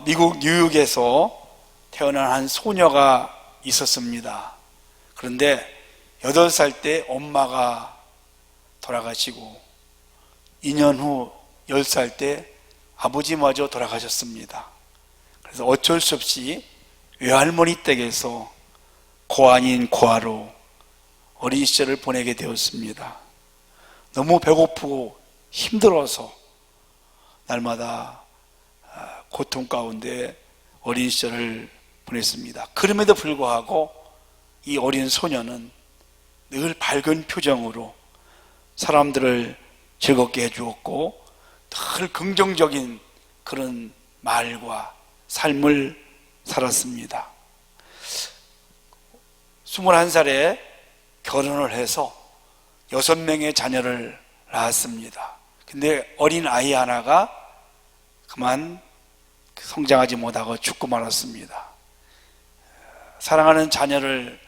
미국 뉴욕에서 태어난 한 소녀가 있었습니다. 그런데 8살 때 엄마가 돌아가시고 2년 후 10살 때 아버지마저 돌아가셨습니다. 그래서 어쩔 수 없이 외할머니 댁에서 고아닌 고아로 어린 시절을 보내게 되었습니다. 너무 배고프고 힘들어서 날마다 고통 가운데 어린 시절을 보냈습니다. 그럼에도 불구하고 이 어린 소녀는 늘 밝은 표정으로 사람들을 즐겁게 해주었고 늘 긍정적인 그런 말과 삶을 살았습니다. 21살에 결혼을 해서 6명의 자녀를 낳았습니다. 근데 어린 아이 하나가 그만 성장하지 못하고 죽고 말았습니다. 사랑하는 자녀를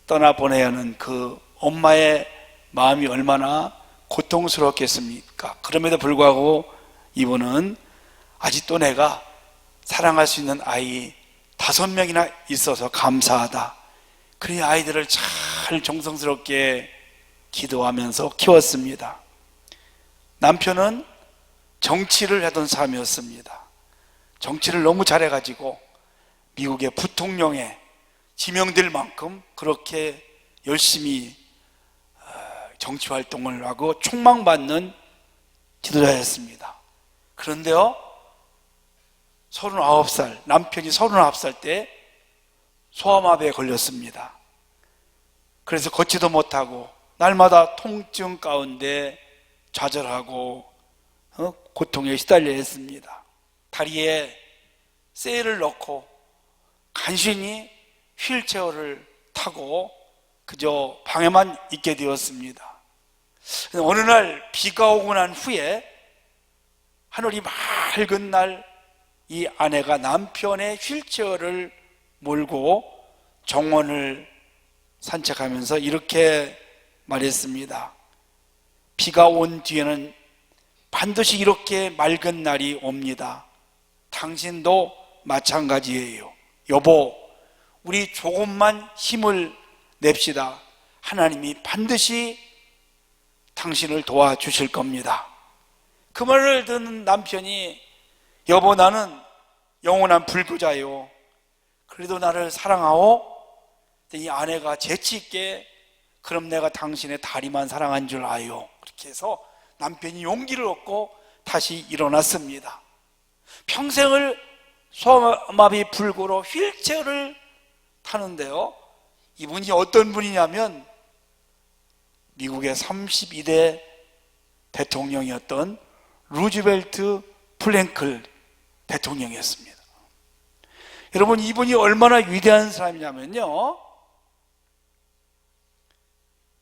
떠나보내야 하는 그 엄마의 마음이 얼마나 고통스럽겠습니까? 그럼에도 불구하고 이분은 아직도 내가 사랑할 수 있는 아이 5명이나 있어서 감사하다. 그의 아이들을 잘 정성스럽게 기도하면서 키웠습니다. 남편은 정치를 하던 사람이었습니다. 정치를 너무 잘해가지고 미국의 부통령에 지명될 만큼 그렇게 열심히 정치활동을 하고 촉망받는 지도자였습니다. 그런데요, 39살, 남편이 39살 때 소아마비에 걸렸습니다. 그래서 걷지도 못하고 날마다 통증 가운데 좌절하고 고통에 시달려야 했습니다. 다리에 쇠를 넣고 간신히 휠체어를 타고 그저 방에만 있게 되었습니다. 어느 날 비가 오고 난 후에 하늘이 맑은 날 이 아내가 남편의 휠체어를 몰고 정원을 산책하면서 이렇게 말했습니다. 비가 온 뒤에는 반드시 이렇게 맑은 날이 옵니다. 당신도 마찬가지예요. 여보, 우리 조금만 힘을 냅시다. 하나님이 반드시 당신을 도와주실 겁니다. 그 말을 듣는 남편이 여보, 나는 영원한 불구자요. 그래도 나를 사랑하오? 이 아내가 재치있게 그럼 내가 당신의 다리만 사랑한 줄 아요. 그렇게 해서 남편이 용기를 얻고 다시 일어났습니다. 평생을 소아마비 불구로 휠체어를 타는데요, 이분이 어떤 분이냐면 미국의 32대 대통령이었던 루즈벨트 프랭클 대통령이었습니다. 여러분, 이분이 얼마나 위대한 사람이냐면요,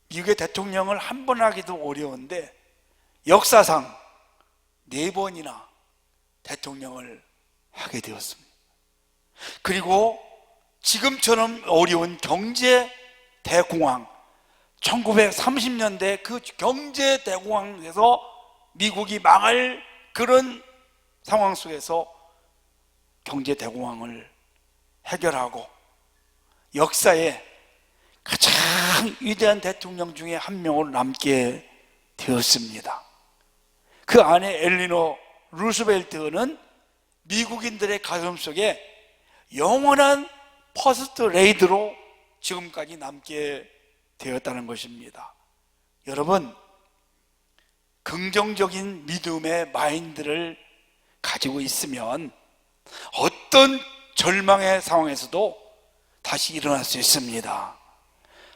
미국의 대통령을 한 번 하기도 어려운데 역사상 4번이나 대통령을 하게 되었습니다. 그리고 지금처럼 어려운 경제 대공황, 1930년대 그 경제 대공황에서 미국이 망할 그런 상황 속에서 경제 대공황을 해결하고 역사에 가장 위대한 대통령 중에 한 명으로 남게 되었습니다. 그 아내 엘리노 루스벨트는 미국인들의 가슴속에 영원한 퍼스트 레이드로 지금까지 남게 되었다는 것입니다. 여러분, 긍정적인 믿음의 마인드를 가지고 있으면 어떤 절망의 상황에서도 다시 일어날 수 있습니다.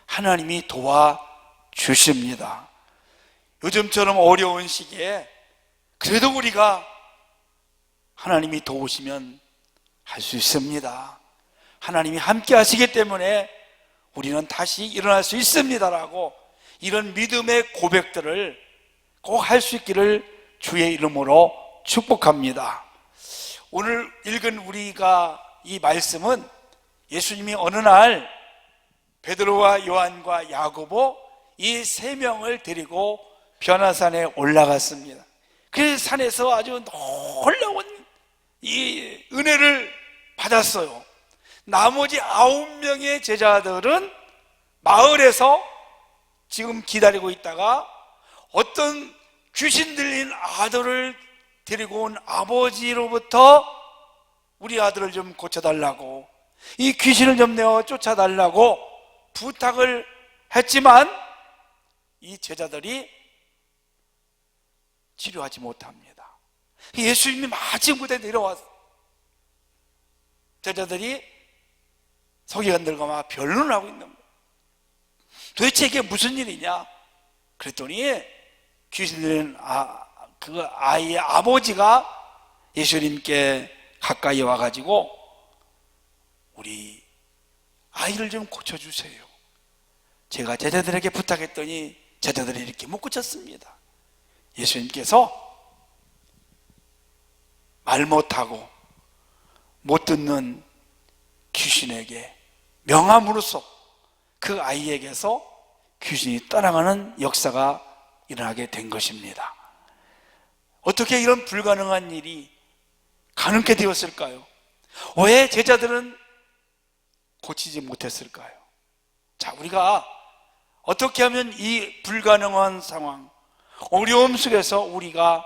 하나님이 도와주십니다. 요즘처럼 어려운 시기에 그래도 우리가 하나님이 도우시면 할 수 있습니다. 하나님이 함께 하시기 때문에 우리는 다시 일어날 수 있습니다라고 이런 믿음의 고백들을 꼭 할 수 있기를 주의 이름으로 축복합니다. 오늘 읽은 우리가 이 말씀은 예수님이 어느 날 베드로와 요한과 야고보 이 3명을 데리고 변화산에 올라갔습니다. 그 산에서 아주 놀라운 이 은혜를 받았어요. 나머지 9명의 제자들은 마을에서 지금 기다리고 있다가 어떤 귀신 들린 아들을 데리고 온 아버지로부터 우리 아들을 좀 고쳐달라고, 이 귀신을 좀 내어 쫓아달라고 부탁을 했지만 이 제자들이 치료하지 못합니다. 예수님이 마침 그때 내려와서 제자들이 속이 흔들고 막 변론을 하고 있는 거예요. 도대체 이게 무슨 일이냐? 그랬더니 귀신 들린 그 아이의 아버지가 예수님께 가까이 와가지고 우리 아이를 좀 고쳐주세요. 제가 제자들에게 부탁했더니 제자들이 이렇게 못 고쳤습니다. 예수님께서 말 못하고 못 듣는 귀신에게 명함으로써 그 아이에게서 귀신이 떠나가는 역사가 일어나게 된 것입니다. 어떻게 이런 불가능한 일이 가능하게 되었을까요? 왜 제자들은 고치지 못했을까요? 자, 우리가 어떻게 하면 이 불가능한 상황, 어려움 속에서 우리가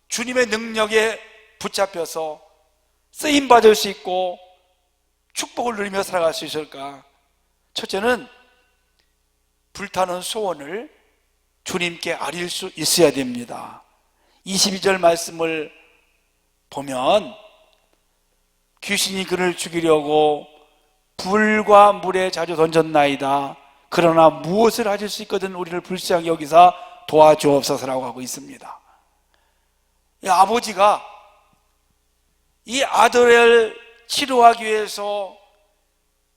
주님의 능력에 붙잡혀서 쓰임받을 수 있고 축복을 누리며 살아갈 수 있을까? 첫째는 불타는 소원을 주님께 아릴 수 있어야 됩니다. 22절 말씀을 보면 귀신이 그를 죽이려고 불과 물에 자주 던졌나이다. 그러나 무엇을 하실 수 있거든 우리를 불쌍히 여기사 도와주옵소서라고 하고 있습니다. 이 아버지가 이 아들을 치료하기 위해서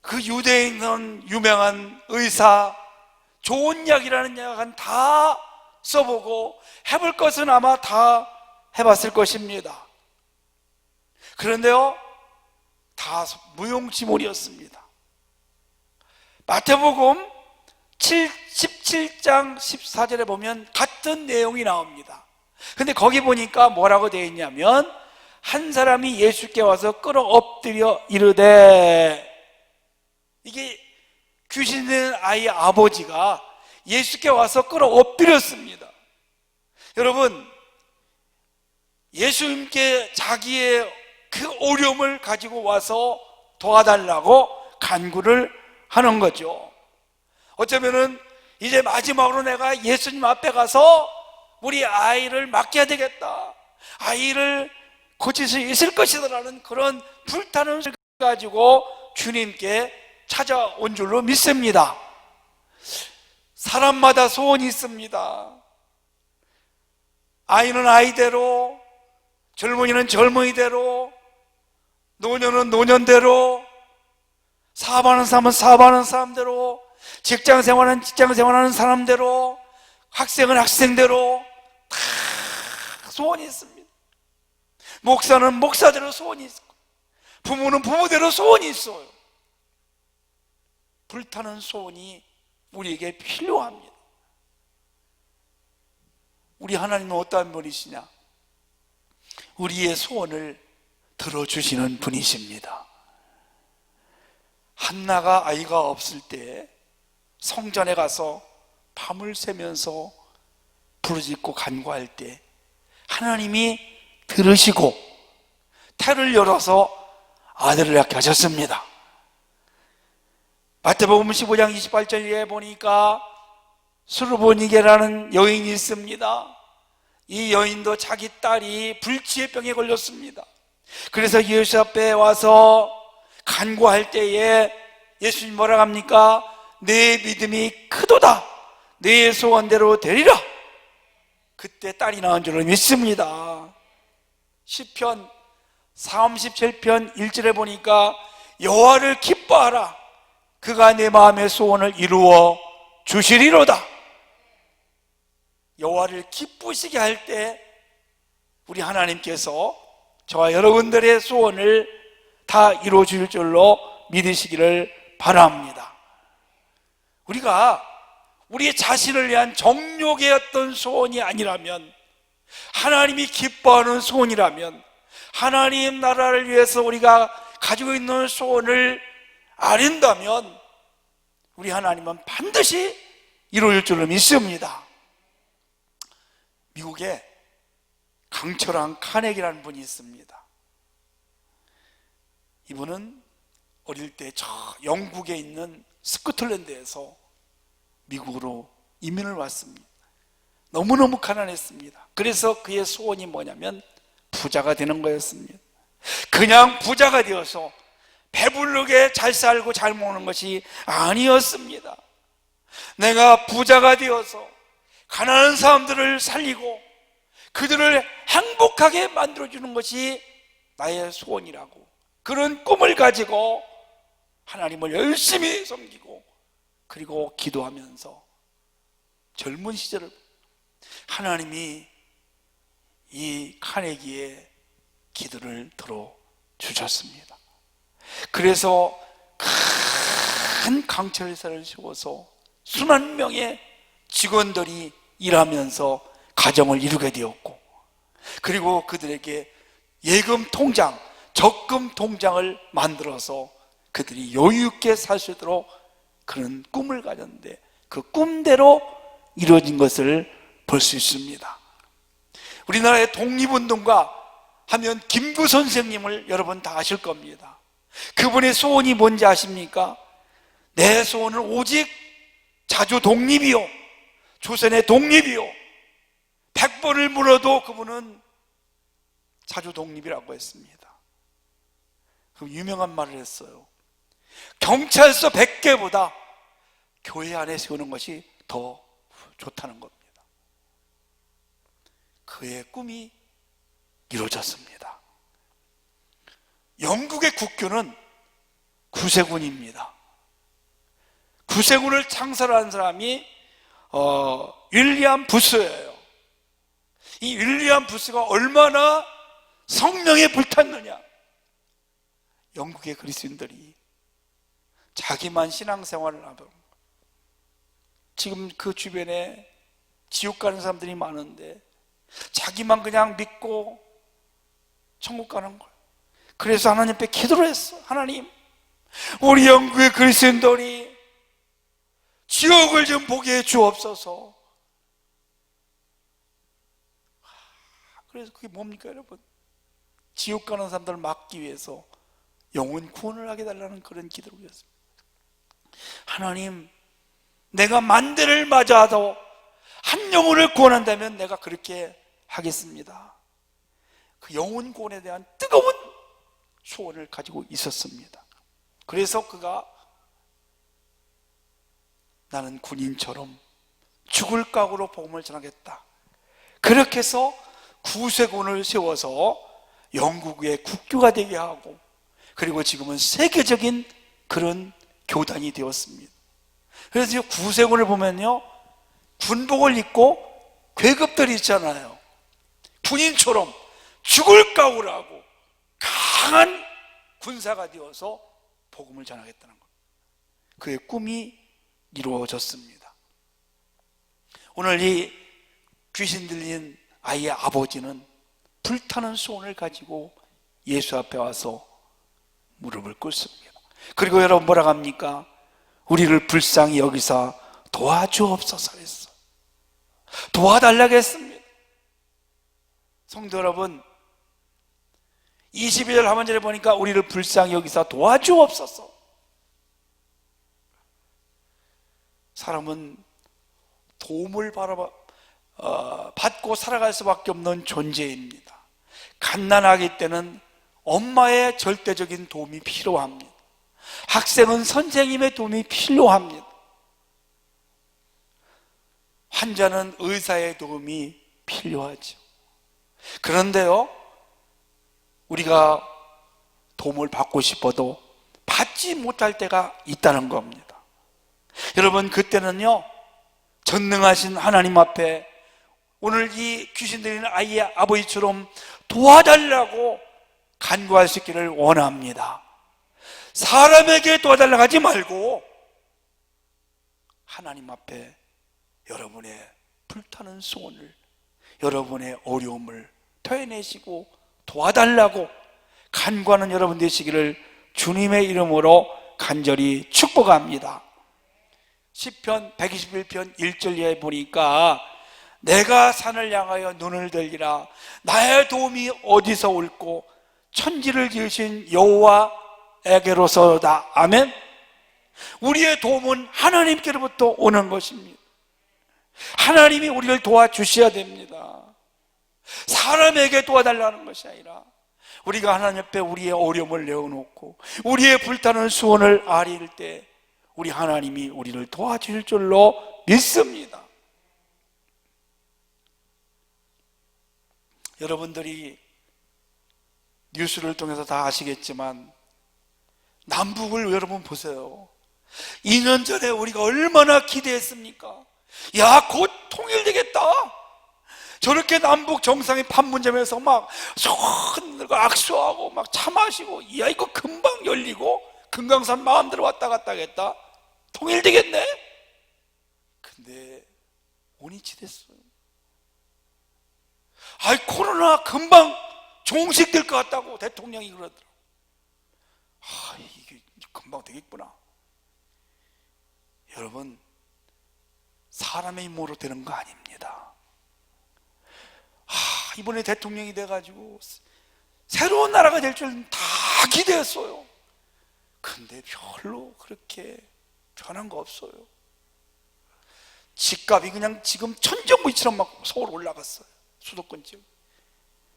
그 유대에 있는 유명한 의사, 좋은 약이라는 약은 다 써보고 해볼 것은 아마 다 해봤을 것입니다. 그런데요, 다 무용지물이었습니다. 마태복음 17장 14절에 보면 같은 내용이 나옵니다. 근데 거기 보니까 뭐라고 되어 있냐면 한 사람이 예수께 와서 끌어 엎드려 이르되, 이게 귀신 들린 아이의 아버지가 예수께 와서 끌어 엎드렸습니다. 여러분, 예수님께 자기의 그 어려움을 가지고 와서 도와달라고 간구를 하는 거죠. 어쩌면은 이제 마지막으로 내가 예수님 앞에 가서 우리 아이를 맡겨야 되겠다, 아이를 고칠 수 있을 것이다라는 그런 불타는 소리를 가지고 주님께 찾아온 줄로 믿습니다. 사람마다 소원이 있습니다. 아이는 아이대로, 젊은이는 젊은이대로, 노년은 노년대로, 사업하는 사람은 사업하는 사람대로, 직장생활은 직장생활하는 사람대로, 학생은 학생대로 다 소원이 있습니다. 목사는 목사대로 소원이 있고, 부모는 부모대로 소원이 있어요. 불타는 소원이 우리에게 필요합니다. 우리 하나님은 어떠한 분이시냐? 우리의 소원을 들어주시는 분이십니다. 한나가 아이가 없을 때 성전에 가서 밤을 새면서 부르짖고 간구할 때 하나님이 들으시고 태를 열어서 아들을 낳게 하셨습니다. 마태복음 15장 28절에 보니까 수르보니게라는 여인이 있습니다. 이 여인도 자기 딸이 불치의 병에 걸렸습니다. 그래서 예수 앞에 와서 간구할 때에 예수님 뭐라고 합니까? 내 믿음이 크도다, 내 소원대로 되리라. 그때 딸이 낳은 줄을 믿습니다. 시편 37편 1절에 보니까 여호와를 기뻐하라, 그가 내 마음의 소원을 이루어 주시리로다. 여호와를 기쁘시게 할 때 우리 하나님께서 저와 여러분들의 소원을 다 이루어 주실 줄로 믿으시기를 바랍니다. 우리가 우리의 자신을 위한 정욕의 어떤 소원이 아니라면, 하나님이 기뻐하는 소원이라면, 하나님 나라를 위해서 우리가 가지고 있는 소원을 아린다면 우리 하나님은 반드시 이루어질 줄로 믿습니다. 미국에 강철한 카네기라는 분이 있습니다. 이분은 어릴 때 저 영국에 있는 스코틀랜드에서 미국으로 이민을 왔습니다. 너무너무 가난했습니다. 그래서 그의 소원이 뭐냐면 부자가 되는 거였습니다. 그냥 부자가 되어서 배부르게 잘 살고 잘 먹는 것이 아니었습니다. 내가 부자가 되어서 가난한 사람들을 살리고 그들을 행복하게 만들어주는 것이 나의 소원이라고, 그런 꿈을 가지고 하나님을 열심히 섬기고 그리고 기도하면서 젊은 시절을 하나님이 이 카네기의 기도를 들어주셨습니다. 그래서 큰 강철사를 세워서 수만 명의 직원들이 일하면서 가정을 이루게 되었고, 그리고 그들에게 예금 통장, 적금 통장을 만들어서 그들이 여유 있게 살 수 있도록 그런 꿈을 가졌는데 그 꿈대로 이루어진 것을 볼 수 있습니다. 우리나라의 독립운동가 하면 김구 선생님을 여러분 다 아실 겁니다. 그분의 소원이 뭔지 아십니까? 내 소원은 오직 자주 독립이요, 조선의 독립이요. 100번을 물어도 그분은 자주 독립이라고 했습니다. 그 유명한 말을 했어요. 경찰서 100개보다 교회 안에 세우는 것이 더 좋다는 겁니다. 그의 꿈이 이루어졌습니다. 영국의 국교는 구세군입니다. 구세군을 창설한 사람이 윌리엄 부스예요. 이 윌리엄 부스가 얼마나 성령에 불탔느냐. 영국의 그리스도인들이 자기만 신앙생활을 하고, 지금 그 주변에 지옥 가는 사람들이 많은데 자기만 그냥 믿고 천국 가는 거예요. 그래서 하나님 앞에 기도를 했어. 하나님, 우리 영국의 그리스도인들이 지옥을 좀 보게 해 주옵소서. 그래서 그게 뭡니까 여러분? 지옥 가는 사람들을 막기 위해서 영혼 구원을 하게 달라는 그런 기도를 했습니다. 하나님, 내가 만대를 맞아도 한 영혼을 구원한다면 내가 그렇게 하겠습니다. 그 영혼 구원에 대한 뜨거운 소원을 가지고 있었습니다. 그래서 그가 나는 군인처럼 죽을 각오로 복음을 전하겠다, 그렇게 해서 구세군을 세워서 영국의 국교가 되게 하고, 그리고 지금은 세계적인 그런 교단이 되었습니다. 그래서 구세군을 보면요, 군복을 입고 계급들이 있잖아요. 군인처럼 죽을 각오를 하고 강한 군사가 되어서 복음을 전하겠다는 것, 그의 꿈이 이루어졌습니다. 오늘 이 귀신 들린 아이의 아버지는 불타는 소원을 가지고 예수 앞에 와서 무릎을 꿇습니다. 그리고 여러분 뭐라고 합니까? 우리를 불쌍히 여기사 도와주옵소서 했어. 도와달라고 했습니다. 성도 여러분, 22절 하반절에 보니까 우리를 불쌍히 여기사 도와주옵소서. 사람은 도움을 받고 살아갈 수밖에 없는 존재입니다. 갓난아기 때는 엄마의 절대적인 도움이 필요합니다. 학생은 선생님의 도움이 필요합니다. 환자는 의사의 도움이 필요하죠. 그런데요, 우리가 도움을 받고 싶어도 받지 못할 때가 있다는 겁니다. 여러분, 그때는요, 전능하신 하나님 앞에 오늘 이 귀신 들리는 아이의 아버지처럼 도와달라고 간구할 수 있기를 원합니다. 사람에게 도와달라고 하지 말고 하나님 앞에 여러분의 불타는 소원을, 여러분의 어려움을 토해내시고 도와달라고 간구하는 여러분 되시기를 주님의 이름으로 간절히 축복합니다. 시편 121편 1절에 보니까 내가 산을 향하여 눈을 들리라 나의 도움이 어디서 올꼬 천지를 지으신 여호와에게로서다. 아멘. 우리의 도움은 하나님께로부터 오는 것입니다. 하나님이 우리를 도와주셔야 됩니다. 사람에게 도와달라는 것이 아니라 우리가 하나님 앞에 우리의 어려움을 내어놓고 우리의 불타는 소원을 아릴 때 우리 하나님이 우리를 도와주실 줄로 믿습니다. 여러분들이 뉴스를 통해서 다 아시겠지만 남북을 여러분 보세요. 2년 전에 우리가 얼마나 기대했습니까? 야, 곧 통일되겠다. 저렇게 남북 정상이 판문점에서 막 악수하고 막 차 마시고, 야, 이거 금방 열리고 금강산 마음대로 왔다 갔다 하겠다. 통일되겠네. 근데 원위치 됐어요. 아이, 코로나 금방 종식될 것 같다고 대통령이 그러더라고. 아, 이게 금방 되겠구나. 여러분, 사람의 힘으로 되는 거 아닙니다. 이번에 대통령이 돼가지고 새로운 나라가 될 줄 다 기대했어요. 근데 별로 그렇게 변한 거 없어요. 집값이 그냥 지금 천정부지처럼 막 서울 올라갔어요. 수도권 지역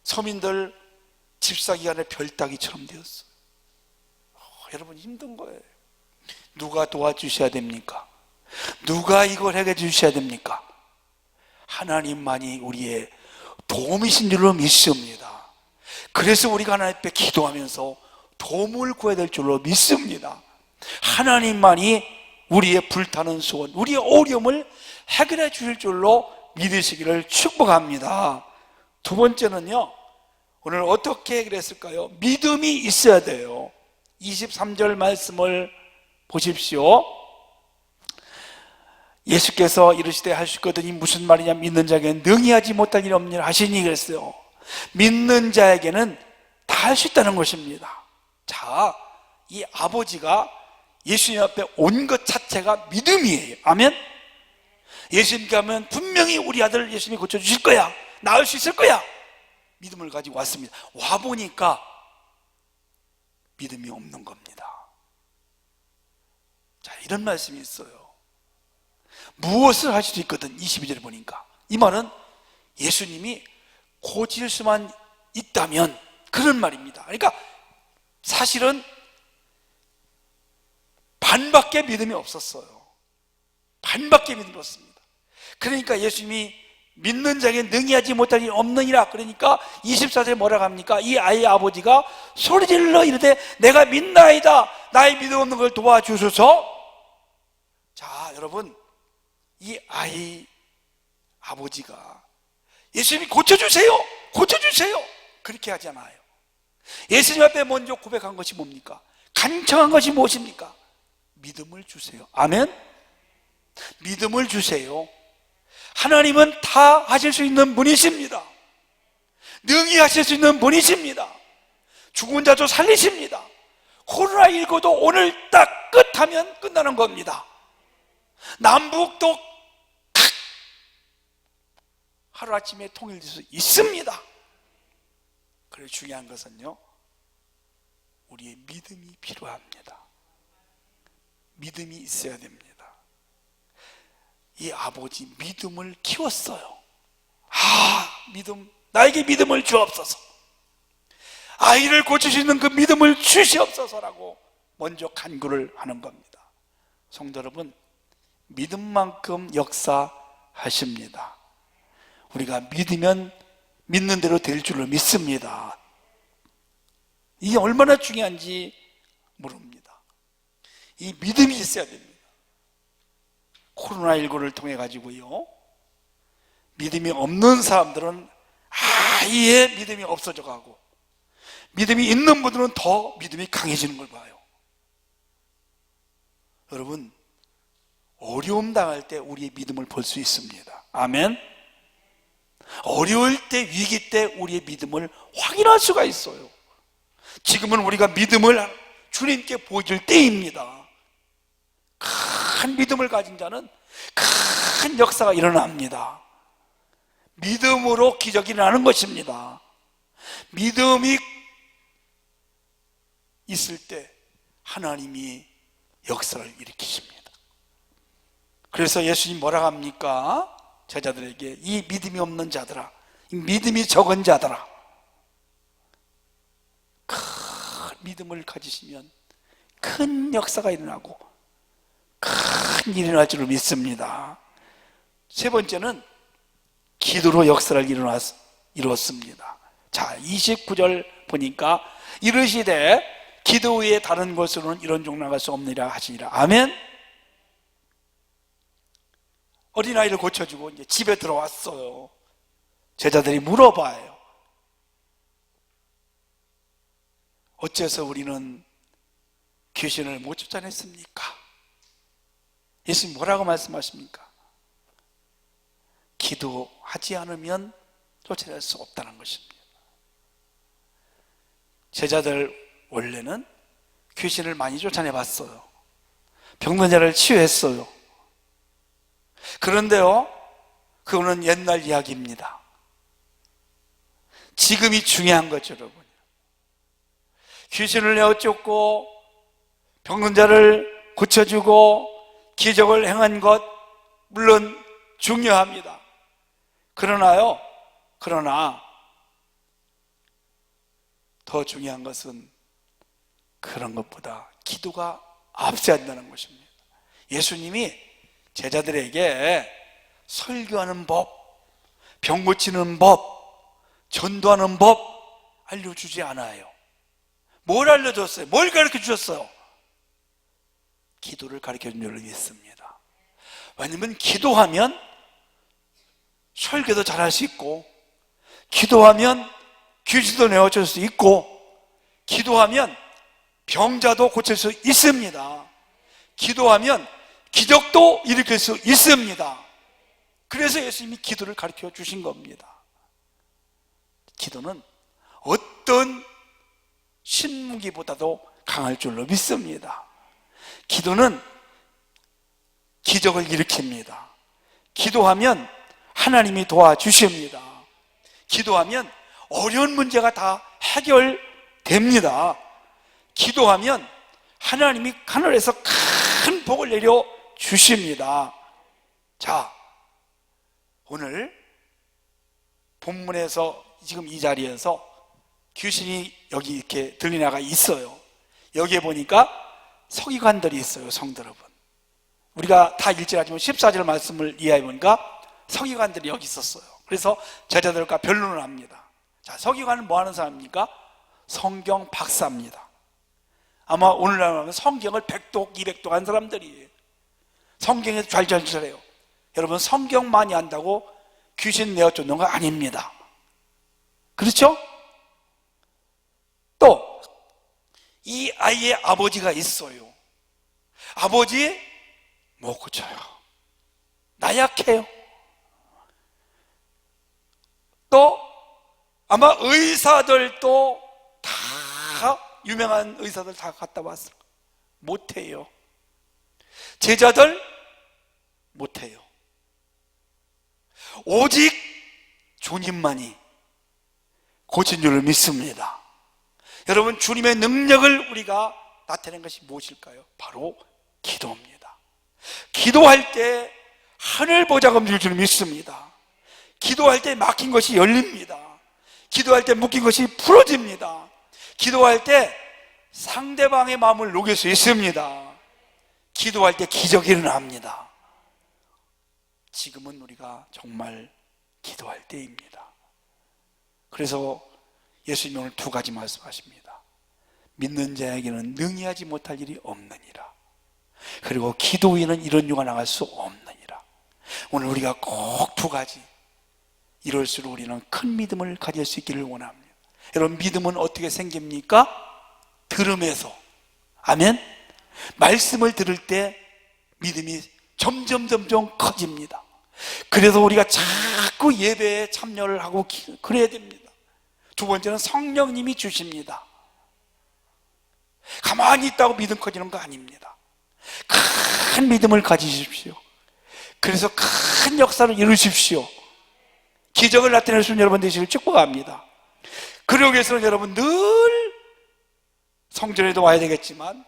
서민들 집사기간에 별따기처럼 되었어요. 여러분, 힘든 거예요. 누가 도와주셔야 됩니까? 누가 이걸 해결해 주셔야 됩니까? 하나님만이 우리의 도움이신 줄로 믿습니다. 그래서 우리가 하나님 앞에 기도하면서 도움을 구해야 될 줄로 믿습니다. 하나님만이 우리의 불타는 소원, 우리의 어려움을 해결해 주실 줄로 믿으시기를 축복합니다. 두 번째는요, 오늘 어떻게 해결했을까요? 믿음이 있어야 돼요. 23절 말씀을 보십시오. 예수께서 이르시되 하시거든이 무슨 말이냐, 믿는 자에게는 능히 하지 못할 일이 없느니라 하시니 그랬어요. 믿는 자에게는 다 할 수 있다는 것입니다. 자, 이 아버지가 예수님 앞에 온 것 자체가 믿음이에요. 아멘. 예수님께 하면 분명히 우리 아들 예수님이 고쳐주실 거야, 나을 수 있을 거야, 믿음을 가지고 왔습니다. 와보니까 믿음이 없는 겁니다. 자, 이런 말씀이 있어요. 무엇을 할 수도 있거든. 22절에 보니까 이 말은 예수님이 고칠 수만 있다면 그런 말입니다. 그러니까 사실은 반밖에 믿음이 없었어요. 반밖에 믿음이 없습니다. 그러니까 예수님이 믿는 자에게 능히 하지 못할 일이 없느니라. 그러니까 24절에 뭐라고 합니까? 이 아이의 아버지가 소리질러 이르되 내가 믿나이다, 나의 믿음 없는 걸 도와주소서. 자, 여러분, 이 아이 아버지가 예수님이 고쳐주세요, 고쳐주세요, 그렇게 하잖아요. 예수님 앞에 먼저 고백한 것이 뭡니까? 간청한 것이 무엇입니까? 믿음을 주세요. 아멘. 믿음을 주세요. 하나님은 다 하실 수 있는 분이십니다. 능히 하실 수 있는 분이십니다. 죽은 자도 살리십니다. 코로나19도 오늘 딱 끝하면 끝나는 겁니다. 남북도 하루아침에 통일될 수 있습니다. 그래서 중요한 것은요, 우리의 믿음이 필요합니다. 믿음이 있어야 됩니다. 이 아버지 믿음을 키웠어요. 믿음, 나에게 믿음을 주옵소서, 아이를 고칠 수 있는 그 믿음을 주시옵소서라고 먼저 간구를 하는 겁니다. 성도 여러분, 믿음만큼 역사하십니다. 우리가 믿으면 믿는 대로 될 줄로 믿습니다. 이게 얼마나 중요한지 모릅니다. 이 믿음이 있어야 됩니다. 코로나19를 통해 가지고요, 믿음이 없는 사람들은 아예 믿음이 없어져 가고, 믿음이 있는 분들은 더 믿음이 강해지는 걸 봐요. 여러분, 어려움 당할 때 우리의 믿음을 볼 수 있습니다. 아멘. 어려울 때, 위기 때 우리의 믿음을 확인할 수가 있어요. 지금은 우리가 믿음을 주님께 보여줄 때입니다. 큰 믿음을 가진 자는 큰 역사가 일어납니다. 믿음으로 기적이 일어나는 것입니다. 믿음이 있을 때 하나님이 역사를 일으키십니다. 그래서 예수님 뭐라고 합니까? 제자들에게 이 믿음이 없는 자들아, 이 믿음이 적은 자들아, 큰 믿음을 가지시면 큰 역사가 일어나고 큰 일이 일어날 줄 믿습니다. 세 번째는 기도로 역사를 이루었습니다. 자, 29절 보니까 이르시되 기도 외에 다른 것으로는 이런 종 나갈 수 없느니라 하시니라. 아멘. 어린아이를 고쳐주고 이제 집에 들어왔어요. 제자들이 물어봐요. 어째서 우리는 귀신을 못 쫓아냈습니까? 예수님 뭐라고 말씀하십니까? 기도하지 않으면 쫓아낼 수 없다는 것입니다. 제자들 원래는 귀신을 많이 쫓아내봤어요. 병든 자를 치유했어요. 그런데요, 그거는 옛날 이야기입니다. 지금이 중요한 거죠, 여러분. 귀신을 내어쫓고 병든 자를 고쳐주고 기적을 행한 것 물론 중요합니다. 그러나 더 중요한 것은 그런 것보다 기도가 앞세한다는 것입니다. 예수님이 제자들에게 설교하는 법, 병 고치는 법, 전도하는 법 알려주지 않아요. 뭘 알려줬어요? 뭘 가르쳐 주셨어요? 기도를 가르쳐 준 줄로 믿습니다. 왜냐하면 기도하면 설교도 잘할 수 있고, 기도하면 귀신도 내어줄 수 있고, 기도하면 병자도 고칠 수 있습니다. 기도하면 기적도 일으킬 수 있습니다. 그래서 예수님이 기도를 가르쳐 주신 겁니다. 기도는 어떤 신무기보다도 강할 줄로 믿습니다. 기도는 기적을 일으킵니다. 기도하면 하나님이 도와주십니다. 기도하면 어려운 문제가 다 해결됩니다. 기도하면 하나님이 하늘에서 큰 복을 내려 주십니다. 자, 오늘 본문에서 지금 이 자리에서 귀신이 여기 이렇게 들리나가 있어요. 여기에 보니까 서기관들이 있어요. 성도 여러분, 우리가 다 읽지 않지만 14절 말씀을 이해해 보니까 서기관들이 여기 있었어요. 그래서 제자들과 변론을 합니다. 자, 서기관은 뭐 하는 사람입니까? 성경 박사입니다. 아마 오늘날 하면 성경을 100독, 200독 한 사람들이에요. 성경에서 잘해요. 여러분, 성경 많이 안다고 귀신 내어쫓는 거 아닙니다. 그렇죠? 또 이 아이의 아버지가 있어요. 아버지 못 고쳐요. 나약해요. 또 아마 의사들도 다 유명한 의사들 다 갔다 왔어요. 못해요. 제자들 못해요. 오직 주님만이 고친 줄을 믿습니다. 여러분, 주님의 능력을 우리가 나타낸 것이 무엇일까요? 바로 기도입니다. 기도할 때 하늘 보좌가 움직일 줄 믿습니다. 기도할 때 막힌 것이 열립니다. 기도할 때 묶인 것이 풀어집니다. 기도할 때 상대방의 마음을 녹일 수 있습니다. 기도할 때 기적이 일어납니다. 지금은 우리가 정말 기도할 때입니다. 그래서 예수님이 오늘 두 가지 말씀하십니다. 믿는 자에게는 능히 하지 못할 일이 없느니라. 그리고 기도 위에는 이런 유가 나갈 수 없느니라. 오늘 우리가 꼭 두 가지 이럴수록 우리는 큰 믿음을 가질 수 있기를 원합니다. 여러분, 믿음은 어떻게 생깁니까? 들음에서. 아멘. 말씀을 들을 때 믿음이 점점 커집니다. 그래서 우리가 자꾸 예배에 참여를 하고 그래야 됩니다. 두 번째는 성령님이 주십니다. 가만히 있다고 믿음 커지는 거 아닙니다. 큰 믿음을 가지십시오. 그래서 큰 역사를 이루십시오. 기적을 나타낼 수 있는 여러분 되시길 축복합니다. 그러기 위해서는 여러분 늘 성전에도 와야 되겠지만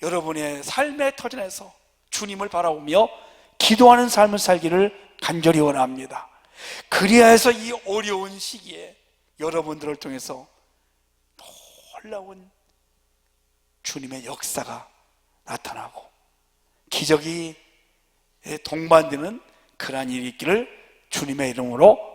여러분의 삶의 터전에서 주님을 바라보며 기도하는 삶을 살기를 간절히 원합니다. 그리하여 해서 이 어려운 시기에 여러분들을 통해서 놀라운 주님의 역사가 나타나고 기적이 동반되는 그러한 일이 있기를 주님의 이름으로